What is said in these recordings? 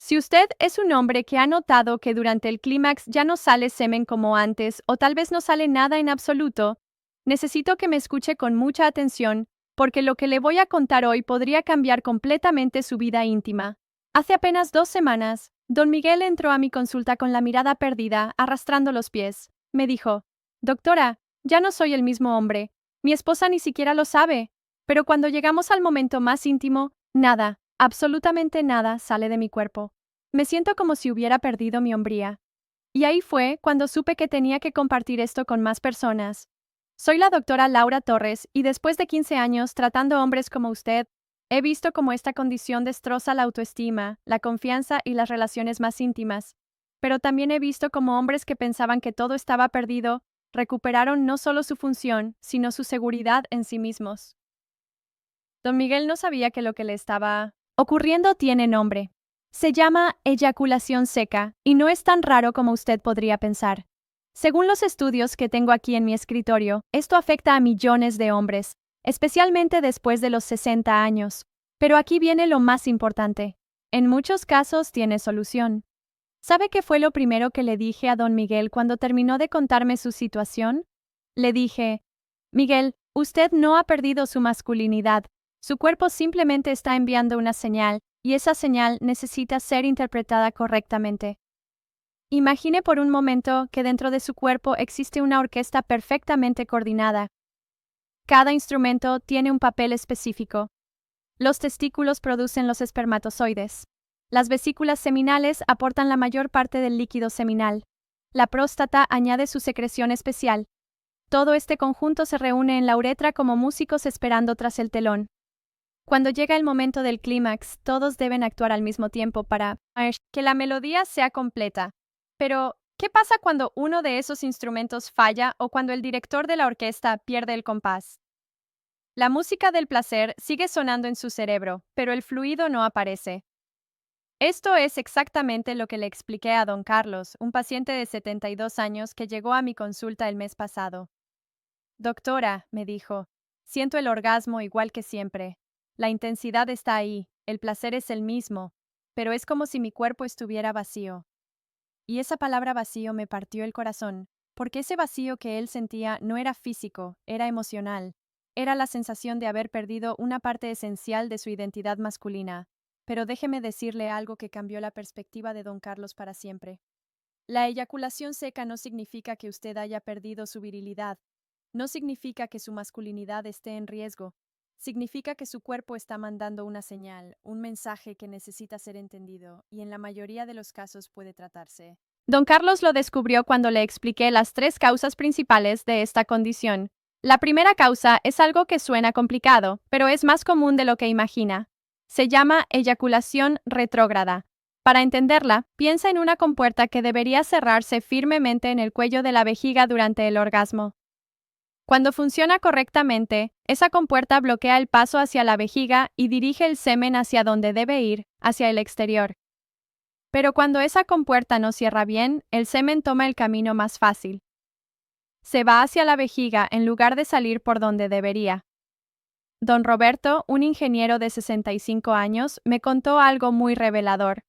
Si usted es un hombre que ha notado que durante el clímax ya no sale semen como antes o tal vez no sale nada en absoluto, necesito que me escuche con mucha atención, porque lo que le voy a contar hoy podría cambiar completamente su vida íntima. Hace apenas 2 semanas, don Miguel entró a mi consulta con la mirada perdida, arrastrando los pies. Me dijo: Doctora, ya no soy el mismo hombre. Mi esposa ni siquiera lo sabe. Pero cuando llegamos al momento más íntimo, nada, absolutamente nada sale de mi cuerpo. Me siento como si hubiera perdido mi hombría. Y ahí fue cuando supe que tenía que compartir esto con más personas. Soy la doctora Laura Torres y después de 15 años tratando hombres como usted, he visto cómo esta condición destroza la autoestima, la confianza y las relaciones más íntimas. Pero también he visto cómo hombres que pensaban que todo estaba perdido, recuperaron no solo su función, sino su seguridad en sí mismos. Don Miguel no sabía que lo que le estaba ocurriendo tiene nombre. Se llama eyaculación seca, y no es tan raro como usted podría pensar. Según los estudios que tengo aquí en mi escritorio, esto afecta a millones de hombres, especialmente después de los 60 años. Pero aquí viene lo más importante. En muchos casos tiene solución. ¿Sabe qué fue lo primero que le dije a don Miguel cuando terminó de contarme su situación? Le dije: Miguel, usted no ha perdido su masculinidad. Su cuerpo simplemente está enviando una señal, y esa señal necesita ser interpretada correctamente. Imagine por un momento que dentro de su cuerpo existe una orquesta perfectamente coordinada. Cada instrumento tiene un papel específico. Los testículos producen los espermatozoides. Las vesículas seminales aportan la mayor parte del líquido seminal. La próstata añade su secreción especial. Todo este conjunto se reúne en la uretra como músicos esperando tras el telón. Cuando llega el momento del clímax, todos deben actuar al mismo tiempo para que la melodía sea completa. Pero, ¿qué pasa cuando uno de esos instrumentos falla o cuando el director de la orquesta pierde el compás? La música del placer sigue sonando en su cerebro, pero el fluido no aparece. Esto es exactamente lo que le expliqué a don Carlos, un paciente de 72 años que llegó a mi consulta el mes pasado. Doctora, me dijo, siento el orgasmo igual que siempre. La intensidad está ahí, el placer es el mismo, pero es como si mi cuerpo estuviera vacío. Y esa palabra vacío me partió el corazón, porque ese vacío que él sentía no era físico, era emocional. Era la sensación de haber perdido una parte esencial de su identidad masculina. Pero déjeme decirle algo que cambió la perspectiva de don Carlos para siempre. La eyaculación seca no significa que usted haya perdido su virilidad. No significa que su masculinidad esté en riesgo. Significa que su cuerpo está mandando una señal, un mensaje que necesita ser entendido, y en la mayoría de los casos puede tratarse. Don Carlos lo descubrió cuando le expliqué las 3 causas principales de esta condición. La primera causa es algo que suena complicado, pero es más común de lo que imagina. Se llama eyaculación retrógrada. Para entenderla, piensa en una compuerta que debería cerrarse firmemente en el cuello de la vejiga durante el orgasmo. Cuando funciona correctamente, esa compuerta bloquea el paso hacia la vejiga y dirige el semen hacia donde debe ir, hacia el exterior. Pero cuando esa compuerta no cierra bien, el semen toma el camino más fácil. Se va hacia la vejiga en lugar de salir por donde debería. Don Roberto, un ingeniero de 65 años, me contó algo muy revelador.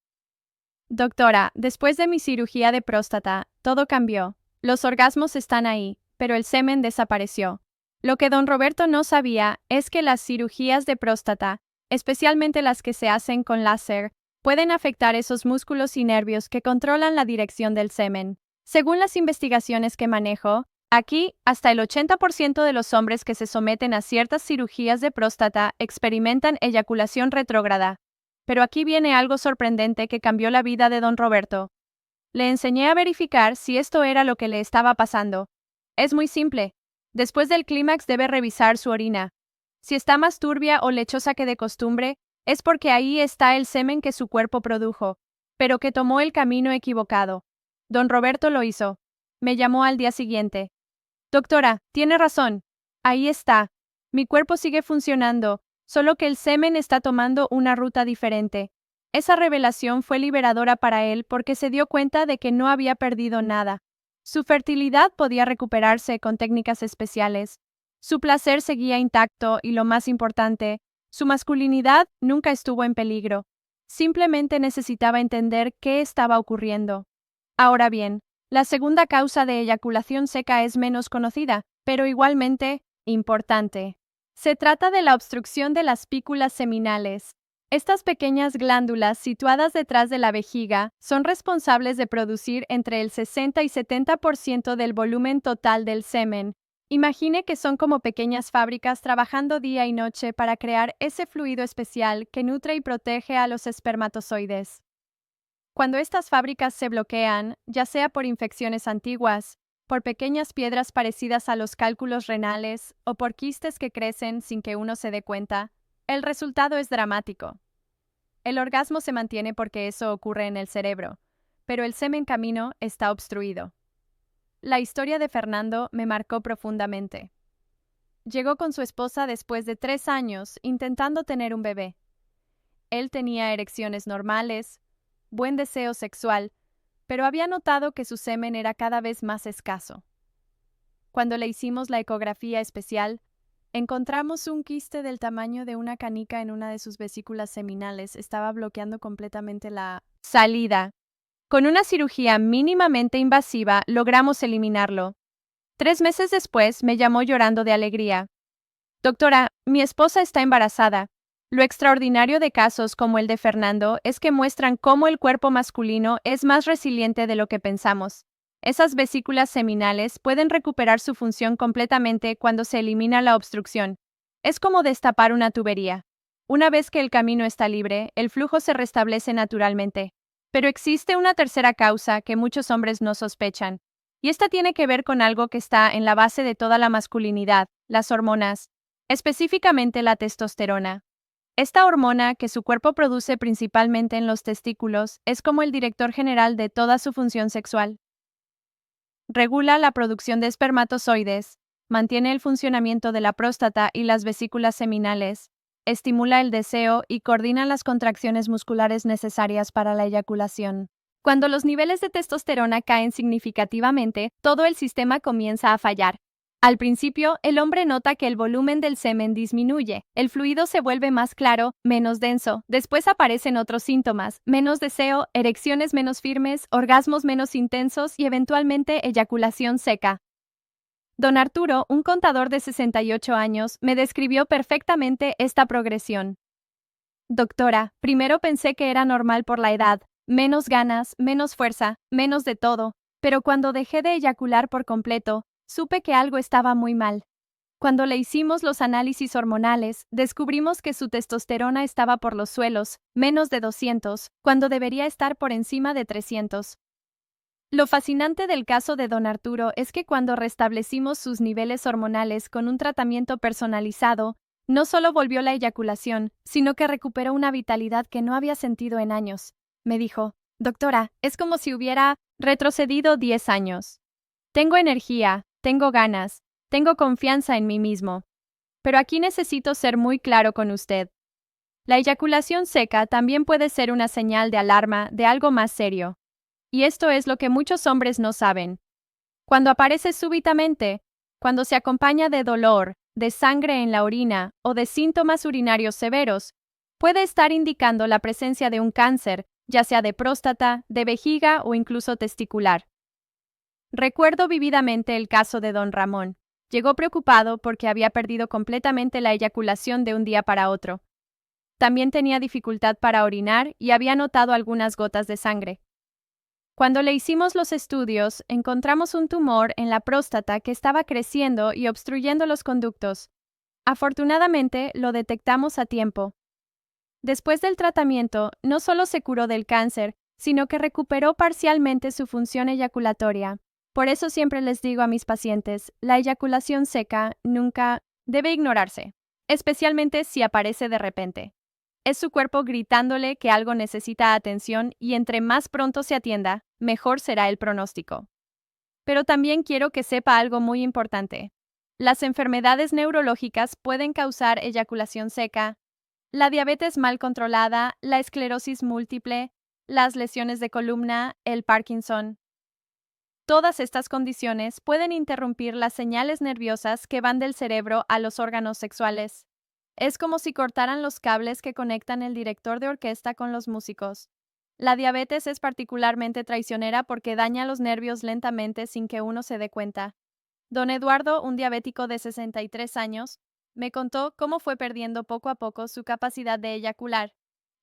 Doctora, después de mi cirugía de próstata, todo cambió. Los orgasmos están ahí, pero el semen desapareció. Lo que don Roberto no sabía es que las cirugías de próstata, especialmente las que se hacen con láser, pueden afectar esos músculos y nervios que controlan la dirección del semen. Según las investigaciones que manejo, aquí, hasta el 80% de los hombres que se someten a ciertas cirugías de próstata experimentan eyaculación retrógrada. Pero aquí viene algo sorprendente que cambió la vida de don Roberto. Le enseñé a verificar si esto era lo que le estaba pasando. Es muy simple. Después del clímax debe revisar su orina. Si está más turbia o lechosa que de costumbre, es porque ahí está el semen que su cuerpo produjo, pero que tomó el camino equivocado. Don Roberto lo hizo. Me llamó al día siguiente. Doctora, tiene razón. Ahí está. Mi cuerpo sigue funcionando, solo que el semen está tomando una ruta diferente. Esa revelación fue liberadora para él porque se dio cuenta de que no había perdido nada. Su fertilidad podía recuperarse con técnicas especiales. Su placer seguía intacto y, lo más importante, su masculinidad nunca estuvo en peligro. Simplemente necesitaba entender qué estaba ocurriendo. Ahora bien, la segunda causa de eyaculación seca es menos conocida, pero igualmente importante. Se trata de la obstrucción de las pículas seminales. Estas pequeñas glándulas situadas detrás de la vejiga son responsables de producir entre el 60 y 70% del volumen total del semen. Imagine que son como pequeñas fábricas trabajando día y noche para crear ese fluido especial que nutre y protege a los espermatozoides. Cuando estas fábricas se bloquean, ya sea por infecciones antiguas, por pequeñas piedras parecidas a los cálculos renales o por quistes que crecen sin que uno se dé cuenta, el resultado es dramático. El orgasmo se mantiene porque eso ocurre en el cerebro, pero el semen camino está obstruido. La historia de Fernando me marcó profundamente. Llegó con su esposa después de 3 años intentando tener un bebé. Él tenía erecciones normales, buen deseo sexual, pero había notado que su semen era cada vez más escaso. Cuando le hicimos la ecografía especial, encontramos un quiste del tamaño de una canica en una de sus vesículas seminales. Estaba bloqueando completamente la salida. Con una cirugía mínimamente invasiva logramos eliminarlo. 3 meses después me llamó llorando de alegría. Doctora, mi esposa está embarazada. Lo extraordinario de casos como el de Fernando es que muestran cómo el cuerpo masculino es más resiliente de lo que pensamos. Esas vesículas seminales pueden recuperar su función completamente cuando se elimina la obstrucción. Es como destapar una tubería. Una vez que el camino está libre, el flujo se restablece naturalmente. Pero existe una tercera causa que muchos hombres no sospechan, y esta tiene que ver con algo que está en la base de toda la masculinidad, las hormonas, específicamente la testosterona. Esta hormona, que su cuerpo produce principalmente en los testículos, es como el director general de toda su función sexual. Regula la producción de espermatozoides, mantiene el funcionamiento de la próstata y las vesículas seminales, estimula el deseo y coordina las contracciones musculares necesarias para la eyaculación. Cuando los niveles de testosterona caen significativamente, todo el sistema comienza a fallar. Al principio, el hombre nota que el volumen del semen disminuye, el fluido se vuelve más claro, menos denso. Después aparecen otros síntomas: menos deseo, erecciones menos firmes, orgasmos menos intensos y eventualmente eyaculación seca. Don Arturo, un contador de 68 años, me describió perfectamente esta progresión. Doctora, primero pensé que era normal por la edad, menos ganas, menos fuerza, menos de todo, pero cuando dejé de eyacular por completo, supe que algo estaba muy mal. Cuando le hicimos los análisis hormonales, descubrimos que su testosterona estaba por los suelos, menos de 200, cuando debería estar por encima de 300. Lo fascinante del caso de don Arturo es que cuando restablecimos sus niveles hormonales con un tratamiento personalizado, no solo volvió la eyaculación, sino que recuperó una vitalidad que no había sentido en años. Me dijo: doctora, es como si hubiera retrocedido 10 años. Tengo energía, tengo ganas, tengo confianza en mí mismo. Pero aquí necesito ser muy claro con usted. La eyaculación seca también puede ser una señal de alarma de algo más serio. Y esto es lo que muchos hombres no saben. Cuando aparece súbitamente, cuando se acompaña de dolor, de sangre en la orina o de síntomas urinarios severos, puede estar indicando la presencia de un cáncer, ya sea de próstata, de vejiga o incluso testicular. Recuerdo vividamente el caso de don Ramón. Llegó preocupado porque había perdido completamente la eyaculación de un día para otro. También tenía dificultad para orinar y había notado algunas gotas de sangre. Cuando le hicimos los estudios, encontramos un tumor en la próstata que estaba creciendo y obstruyendo los conductos. Afortunadamente, lo detectamos a tiempo. Después del tratamiento, no solo se curó del cáncer, sino que recuperó parcialmente su función eyaculatoria. Por eso siempre les digo a mis pacientes, la eyaculación seca nunca debe ignorarse, especialmente si aparece de repente. Es su cuerpo gritándole que algo necesita atención y entre más pronto se atienda, mejor será el pronóstico. Pero también quiero que sepa algo muy importante. Las enfermedades neurológicas pueden causar eyaculación seca, la diabetes mal controlada, la esclerosis múltiple, las lesiones de columna, el Parkinson. Todas estas condiciones pueden interrumpir las señales nerviosas que van del cerebro a los órganos sexuales. Es como si cortaran los cables que conectan el director de orquesta con los músicos. La diabetes es particularmente traicionera porque daña los nervios lentamente sin que uno se dé cuenta. Don Eduardo, un diabético de 63 años, me contó cómo fue perdiendo poco a poco su capacidad de eyacular.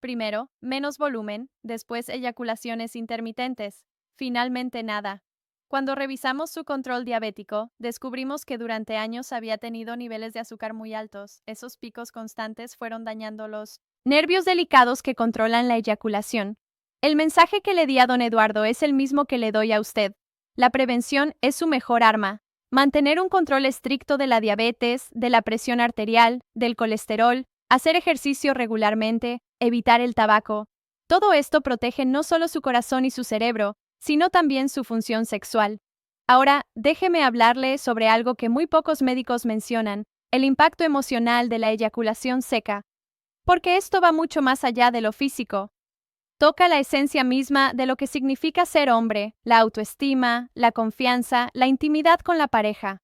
Primero, menos volumen, después eyaculaciones intermitentes, finalmente nada. Cuando revisamos su control diabético, descubrimos que durante años había tenido niveles de azúcar muy altos. Esos picos constantes fueron dañando los nervios delicados que controlan la eyaculación. El mensaje que le di a don Eduardo es el mismo que le doy a usted. La prevención es su mejor arma. Mantener un control estricto de la diabetes, de la presión arterial, del colesterol, hacer ejercicio regularmente, evitar el tabaco. Todo esto protege no solo su corazón y su cerebro, sino también su función sexual. Ahora, déjeme hablarle sobre algo que muy pocos médicos mencionan, el impacto emocional de la eyaculación seca. Porque esto va mucho más allá de lo físico. Toca la esencia misma de lo que significa ser hombre, la autoestima, la confianza, la intimidad con la pareja.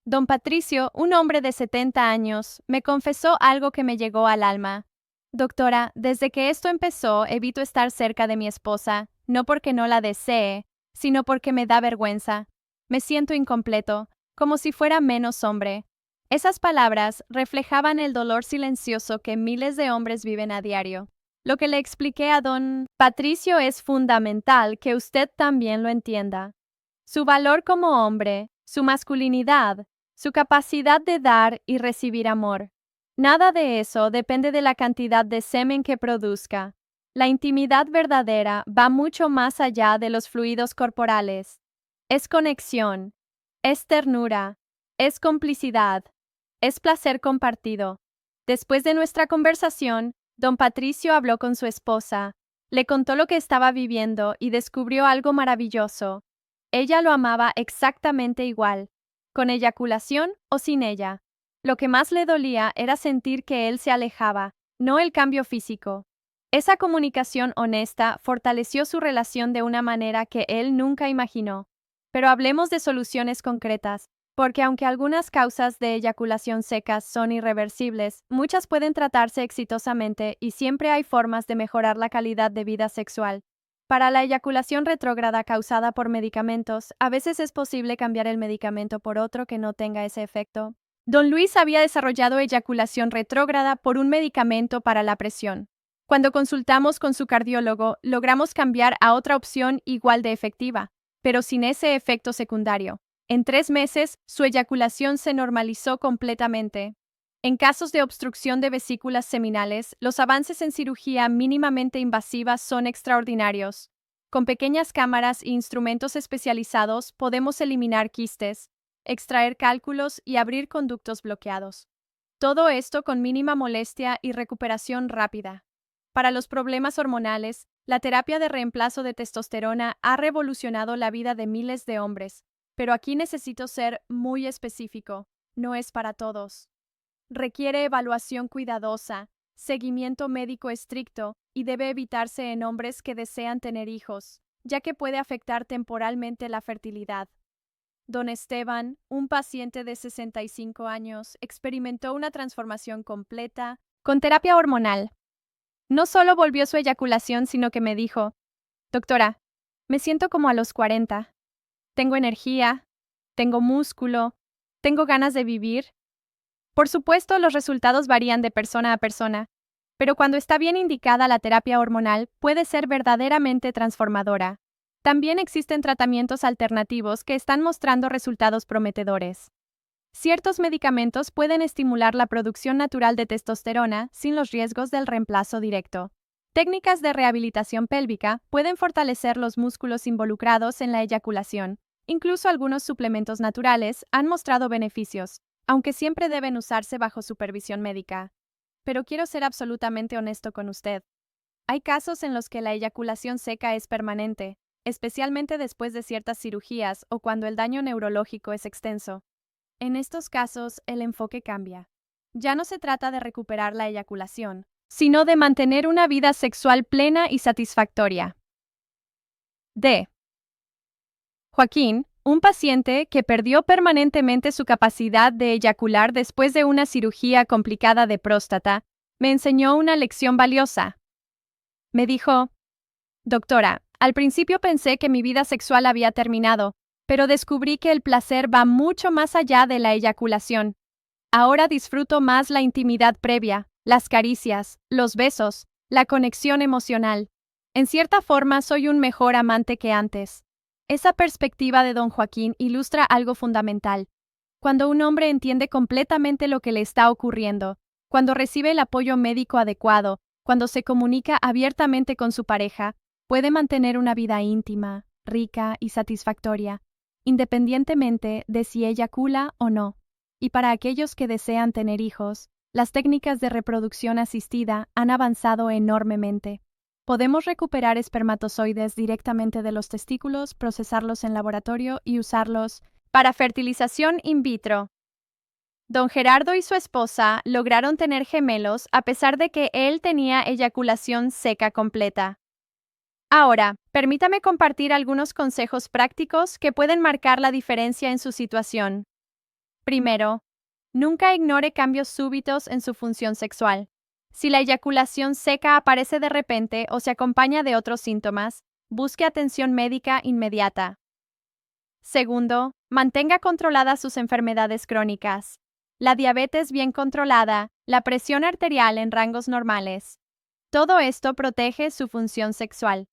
Don Patricio, un hombre de 70 años, me confesó algo que me llegó al alma. Doctora, desde que esto empezó, evito estar cerca de mi esposa, no porque no la desee, sino porque me da vergüenza. Me siento incompleto, como si fuera menos hombre. Esas palabras reflejaban el dolor silencioso que miles de hombres viven a diario. Lo que le expliqué a don Patricio es fundamental que usted también lo entienda. Su valor como hombre, su masculinidad, su capacidad de dar y recibir amor. Nada de eso depende de la cantidad de semen que produzca. La intimidad verdadera va mucho más allá de los fluidos corporales. Es conexión, es ternura, es complicidad, es placer compartido. Después de nuestra conversación, don Patricio habló con su esposa, le contó lo que estaba viviendo y descubrió algo maravilloso. Ella lo amaba exactamente igual, con eyaculación o sin ella. Lo que más le dolía era sentir que él se alejaba, no el cambio físico. Esa comunicación honesta fortaleció su relación de una manera que él nunca imaginó. Pero hablemos de soluciones concretas, porque aunque algunas causas de eyaculación secas son irreversibles, muchas pueden tratarse exitosamente y siempre hay formas de mejorar la calidad de vida sexual. Para la eyaculación retrógrada causada por medicamentos, a veces es posible cambiar el medicamento por otro que no tenga ese efecto. Don Luis había desarrollado eyaculación retrógrada por un medicamento para la presión. Cuando consultamos con su cardiólogo, logramos cambiar a otra opción igual de efectiva, pero sin ese efecto secundario. En 3 meses, su eyaculación se normalizó completamente. En casos de obstrucción de vesículas seminales, los avances en cirugía mínimamente invasiva son extraordinarios. Con pequeñas cámaras e instrumentos especializados podemos eliminar quistes, extraer cálculos y abrir conductos bloqueados. Todo esto con mínima molestia y recuperación rápida. Para los problemas hormonales, la terapia de reemplazo de testosterona ha revolucionado la vida de miles de hombres, pero aquí necesito ser muy específico, no es para todos. Requiere evaluación cuidadosa, seguimiento médico estricto y debe evitarse en hombres que desean tener hijos, ya que puede afectar temporalmente la fertilidad. Don Esteban, un paciente de 65 años, experimentó una transformación completa con terapia hormonal. No solo volvió su eyaculación, sino que me dijo, doctora, me siento como a los 40. Tengo energía, tengo músculo, tengo ganas de vivir. Por supuesto, los resultados varían de persona a persona, pero cuando está bien indicada la terapia hormonal puede ser verdaderamente transformadora. También existen tratamientos alternativos que están mostrando resultados prometedores. Ciertos medicamentos pueden estimular la producción natural de testosterona sin los riesgos del reemplazo directo. Técnicas de rehabilitación pélvica pueden fortalecer los músculos involucrados en la eyaculación. Incluso algunos suplementos naturales han mostrado beneficios, aunque siempre deben usarse bajo supervisión médica. Pero quiero ser absolutamente honesto con usted. Hay casos en los que la eyaculación seca es permanente, especialmente después de ciertas cirugías o cuando el daño neurológico es extenso. En estos casos, el enfoque cambia. Ya no se trata de recuperar la eyaculación, sino de mantener una vida sexual plena y satisfactoria. D. Joaquín, Un paciente que perdió permanentemente su capacidad de eyacular después de una cirugía complicada de próstata me enseñó una lección valiosa. Me dijo: Doctora, al principio pensé que mi vida sexual había terminado, pero descubrí que el placer va mucho más allá de la eyaculación. Ahora disfruto más la intimidad previa, las caricias, los besos, la conexión emocional. En cierta forma, soy un mejor amante que antes. Esa perspectiva de don Joaquín ilustra algo fundamental. Cuando un hombre entiende completamente lo que le está ocurriendo, cuando recibe el apoyo médico adecuado, cuando se comunica abiertamente con su pareja, puede mantener una vida íntima, rica y satisfactoria, independientemente de si eyacula o no. Y para aquellos que desean tener hijos, las técnicas de reproducción asistida han avanzado enormemente. Podemos recuperar espermatozoides directamente de los testículos, procesarlos en laboratorio y usarlos para fertilización in vitro. Don Gerardo y su esposa lograron tener gemelos a pesar de que él tenía eyaculación seca completa. Ahora, permítame compartir algunos consejos prácticos que pueden marcar la diferencia en su situación. Primero, nunca ignore cambios súbitos en su función sexual. Si la eyaculación seca aparece de repente o se acompaña de otros síntomas, busque atención médica inmediata. Segundo, mantenga controladas sus enfermedades crónicas. La diabetes bien controlada, la presión arterial en rangos normales. Todo esto protege su función sexual.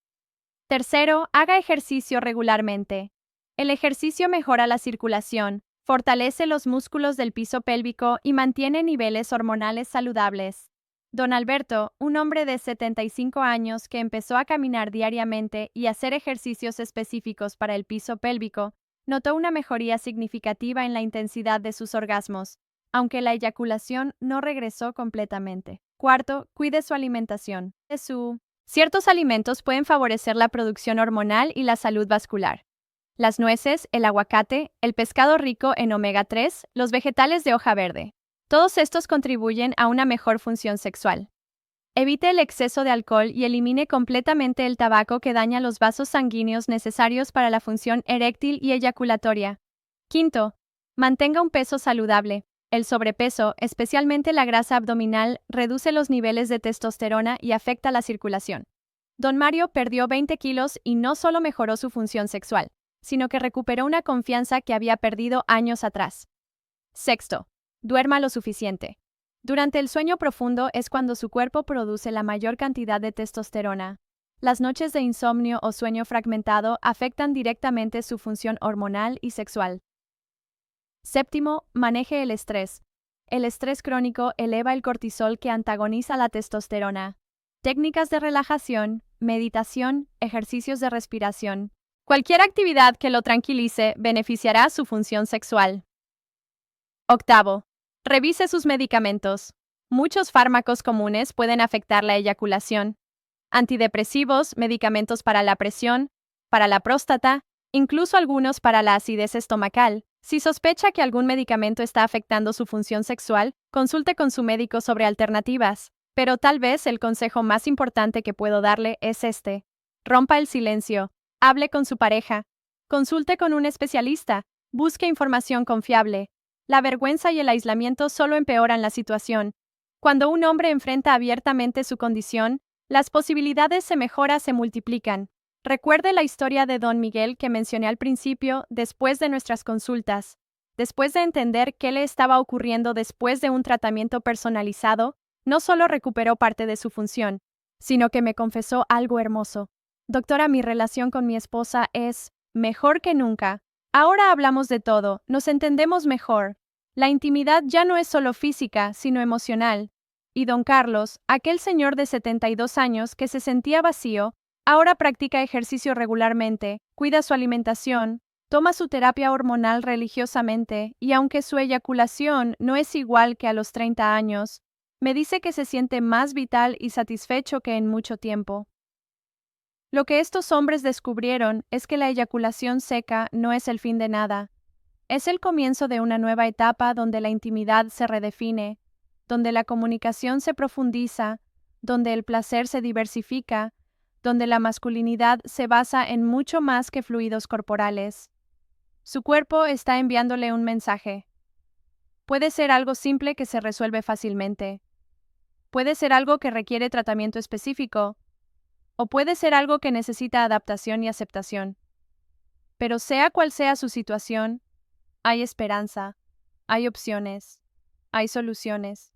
Tercero, haga ejercicio regularmente. El ejercicio mejora la circulación, fortalece los músculos del piso pélvico y mantiene niveles hormonales saludables. Don Alberto, un hombre de 75 años que empezó a caminar diariamente y hacer ejercicios específicos para el piso pélvico, notó una mejoría significativa en la intensidad de sus orgasmos, aunque la eyaculación no regresó completamente. Cuarto, cuide su alimentación. Ciertos alimentos pueden favorecer la producción hormonal y la salud vascular. Las nueces, el aguacate, el pescado rico en omega 3, los vegetales de hoja verde. Todos estos contribuyen a una mejor función sexual. Evite el exceso de alcohol y elimine completamente el tabaco que daña los vasos sanguíneos necesarios para la función eréctil y eyaculatoria. Quinto, mantenga un peso saludable. El sobrepeso, especialmente la grasa abdominal, reduce los niveles de testosterona y afecta la circulación. Don Mario perdió 20 kilos y no solo mejoró su función sexual, sino que recuperó una confianza que había perdido años atrás. Sexto, duerma lo suficiente. Durante el sueño profundo es cuando su cuerpo produce la mayor cantidad de testosterona. Las noches de insomnio o sueño fragmentado afectan directamente su función hormonal y sexual. Séptimo, maneje el estrés. El estrés crónico eleva el cortisol que antagoniza la testosterona. Técnicas de relajación, meditación, ejercicios de respiración. Cualquier actividad que lo tranquilice beneficiará su función sexual. Octavo, revise sus medicamentos. Muchos fármacos comunes pueden afectar la eyaculación. Antidepresivos, medicamentos para la presión, para la próstata, incluso algunos para la acidez estomacal. Si sospecha que algún medicamento está afectando su función sexual, consulte con su médico sobre alternativas. Pero tal vez el consejo más importante que puedo darle es este. Rompa el silencio. Hable con su pareja. Consulte con un especialista. Busque información confiable. La vergüenza y el aislamiento solo empeoran la situación. Cuando un hombre enfrenta abiertamente su condición, las posibilidades se multiplican. Recuerde la historia de Don Miguel que mencioné al principio, después de nuestras consultas. Después de entender qué le estaba ocurriendo después de un tratamiento personalizado, no solo recuperó parte de su función, sino que me confesó algo hermoso. Doctora, mi relación con mi esposa es mejor que nunca. Ahora hablamos de todo, nos entendemos mejor. La intimidad ya no es solo física, sino emocional. Y don Carlos, aquel señor de 72 años que se sentía vacío, ahora practica ejercicio regularmente, cuida su alimentación, toma su terapia hormonal religiosamente y aunque su eyaculación no es igual que a los 30 años, me dice que se siente más vital y satisfecho que en mucho tiempo. Lo que estos hombres descubrieron es que la eyaculación seca no es el fin de nada. Es el comienzo de una nueva etapa donde la intimidad se redefine, donde la comunicación se profundiza, donde el placer se diversifica, donde la masculinidad se basa en mucho más que fluidos corporales. Su cuerpo está enviándole un mensaje. Puede ser algo simple que se resuelve fácilmente. Puede ser algo que requiere tratamiento específico. O puede ser algo que necesita adaptación y aceptación. Pero sea cual sea su situación, hay esperanza, hay opciones, hay soluciones.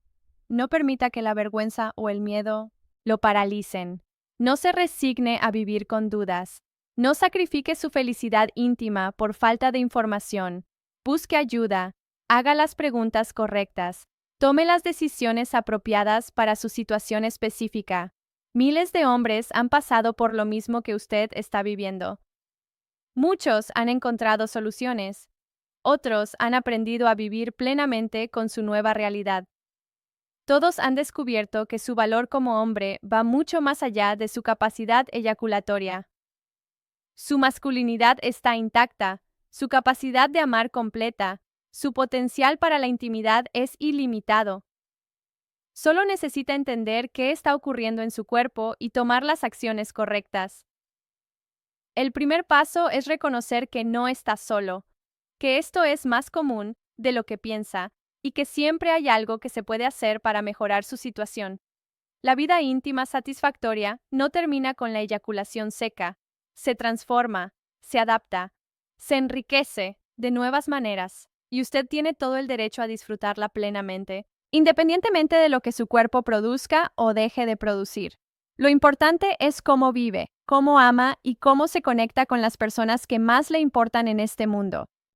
No permita que la vergüenza o el miedo lo paralicen. No se resigne a vivir con dudas. No sacrifique su felicidad íntima por falta de información. Busque ayuda. Haga las preguntas correctas. Tome las decisiones apropiadas para su situación específica. Miles de hombres han pasado por lo mismo que usted está viviendo. Muchos han encontrado soluciones. Otros han aprendido a vivir plenamente con su nueva realidad. Todos han descubierto que su valor como hombre va mucho más allá de su capacidad eyaculatoria. Su masculinidad está intacta, su capacidad de amar completa, su potencial para la intimidad es ilimitado. Solo necesita entender qué está ocurriendo en su cuerpo y tomar las acciones correctas. El primer paso es reconocer que no está solo, que esto es más común de lo que piensa y que siempre hay algo que se puede hacer para mejorar su situación. La vida íntima satisfactoria no termina con la eyaculación seca, se transforma, se adapta, se enriquece de nuevas maneras, y usted tiene todo el derecho a disfrutarla plenamente, independientemente de lo que su cuerpo produzca o deje de producir. Lo importante es cómo vive, cómo ama y cómo se conecta con las personas que más le importan en este mundo.